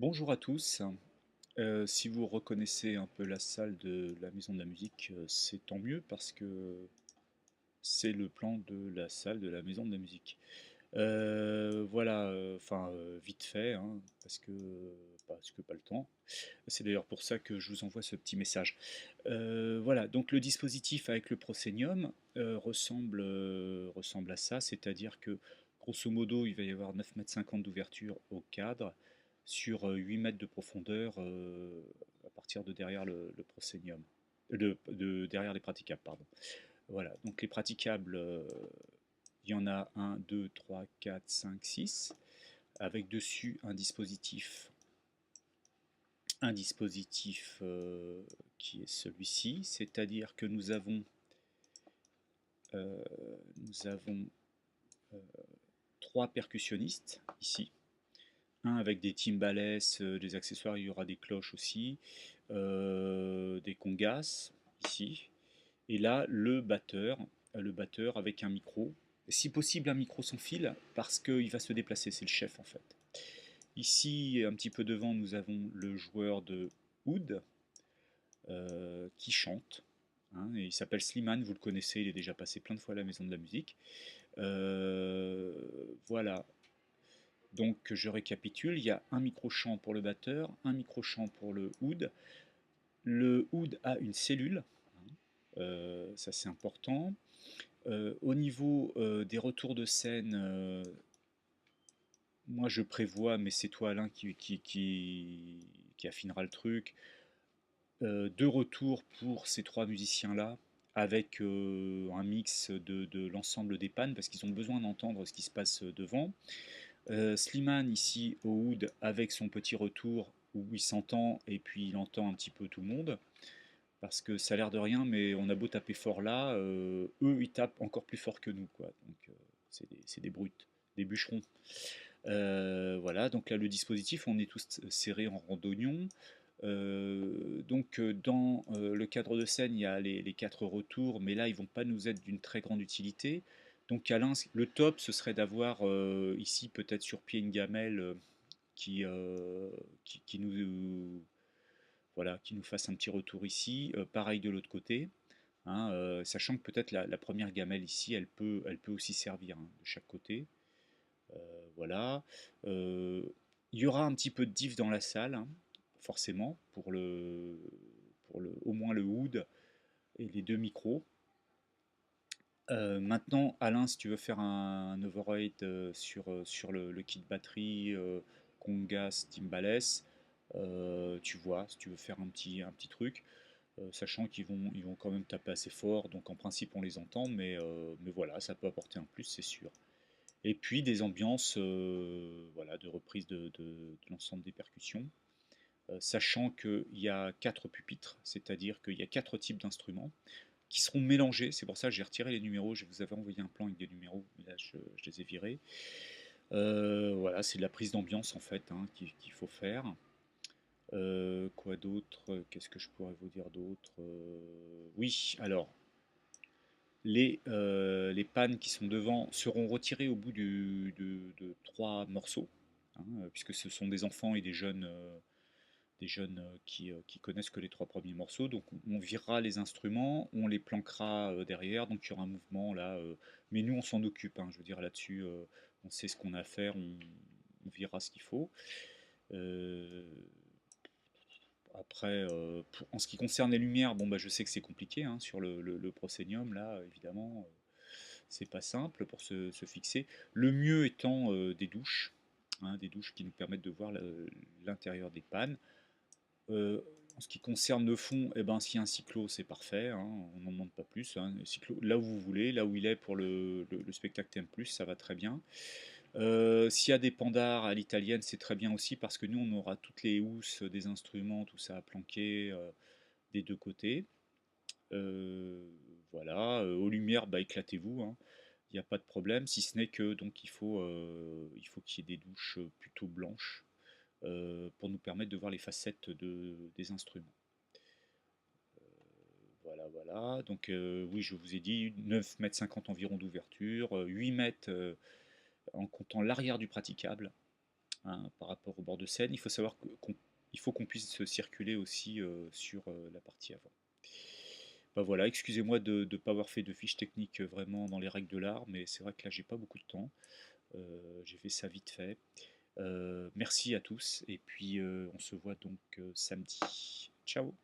Bonjour à tous. Si vous reconnaissez un peu la salle de la Maison de la Musique, c'est tant mieux parce que c'est le plan de la salle de la Maison de la Musique. Voilà, vite fait, hein, parce que pas le temps. C'est d'ailleurs pour ça que je vous envoie ce petit message. Voilà, donc le dispositif avec le proscenium ressemble à ça, c'est-à-dire que grosso modo, il va y avoir 9,50 m d'ouverture au cadre sur 8 mètres de profondeur à partir de derrière le proscenium, derrière les praticables, pardon. Voilà, donc les praticables, il y en a un, 2, 3, 4, 5, 6, avec dessus un dispositif qui est celui-ci, c'est-à-dire que euh, nous avons euh, trois percussionnistes ici, un avec des timbales, des accessoires, il y aura des cloches aussi, des congas ici, et là le batteur avec un micro, si possible un micro sans fil, parce qu'il va se déplacer, c'est le chef en fait. Ici, un petit peu devant, nous avons le joueur de oud qui chante, hein, et il s'appelle Slimane, vous le connaissez, il est déjà passé plein de fois à la Maison de la Musique. Voilà, donc je récapitule, il y a un micro-chant pour le batteur, un micro-chant pour le oud. Le oud a une cellule, ça c'est important. Au niveau des retours de scène, moi je prévois, mais c'est toi Alain qui affinera le truc, deux retours pour ces trois musiciens-là, avec un mix de l'ensemble des pannes, parce qu'ils ont besoin d'entendre ce qui se passe devant. Slimane ici au oud avec son petit retour où il s'entend et puis il entend un petit peu tout le monde. Parce que ça a l'air de rien, mais on a beau taper fort là, eux ils tapent encore plus fort que nous, quoi. Donc c'est des brutes, des bûcherons. Voilà, donc là le dispositif, on est tous serrés en rang d'oignon. Dans le cadre de scène, il y a les quatre retours, mais là ils vont pas nous être d'une très grande utilité. Donc Alain, le top ce serait d'avoir ici peut-être sur pied une gamelle qui nous voilà, qui nous fasse un petit retour ici. Pareil de l'autre côté, hein, sachant que peut-être la première gamelle ici, elle peut aussi servir, hein, de chaque côté. Voilà. Euh, il y aura un petit peu de diff dans la salle, hein, forcément, au moins le hood et les deux micros. Maintenant, Alain, si tu veux faire un override sur le kit batterie, congas, timbales, tu vois, si tu veux faire un petit truc, sachant qu'ils vont quand même taper assez fort, donc en principe on les entend, mais voilà, ça peut apporter un plus, c'est sûr. Et puis des ambiances voilà, de reprise de l'ensemble des percussions, sachant qu'il y a quatre pupitres, c'est-à-dire qu'il y a quatre types d'instruments qui seront mélangés. C'est pour ça que j'ai retiré les numéros. Je vous avais envoyé un plan avec des numéros, mais là je les ai virés. Voilà, c'est de la prise d'ambiance en fait, hein, qu'il faut faire. Quoi d'autre? Qu'est-ce que je pourrais vous dire d'autre? Oui, alors, les pannes qui sont devant seront retirées au bout de trois morceaux, hein, puisque ce sont des enfants et des jeunes qui connaissent que les trois premiers morceaux. Donc on virera les instruments, on les planquera derrière, donc il y aura un mouvement là. Mais nous on s'en occupe, hein, je veux dire là-dessus, on sait ce qu'on a à faire, on virera ce qu'il faut. Euh, Après, en ce qui concerne les lumières, bon bah je sais que c'est compliqué, hein, sur le Proscenium là, évidemment, c'est pas simple pour se fixer. Le mieux étant des douches, hein, des douches qui nous permettent de voir l'intérieur des pannes. En ce qui concerne le fond, eh ben, s'il y a un cyclo, c'est parfait, hein, on n'en demande pas plus, hein. Le cyclo, là où vous voulez, là où il est pour le spectacle TM+, ça va très bien. S'il y a des pandards à l'italienne, c'est très bien aussi parce que nous, on aura toutes les housses des instruments, tout ça à planquer des deux côtés. Euh, voilà, aux lumières, bah, éclatez-vous, hein. Il n'y a pas de problème, si ce n'est que donc il faut qu'il y ait des douches plutôt blanches pour nous permettre de voir les facettes des instruments. Voilà, voilà. Donc oui, je vous ai dit 9,50 m environ d'ouverture, 8 mètres en comptant l'arrière du praticable, hein, par rapport au bord de scène. Il faut savoir il faut qu'on puisse circuler aussi sur la partie avant. Bah voilà, excusez-moi de ne pas avoir fait de fiche technique vraiment dans les règles de l'art, mais c'est vrai que là j'ai pas beaucoup de temps. J'ai fait ça vite fait. Merci à tous et puis on se voit donc samedi. Ciao.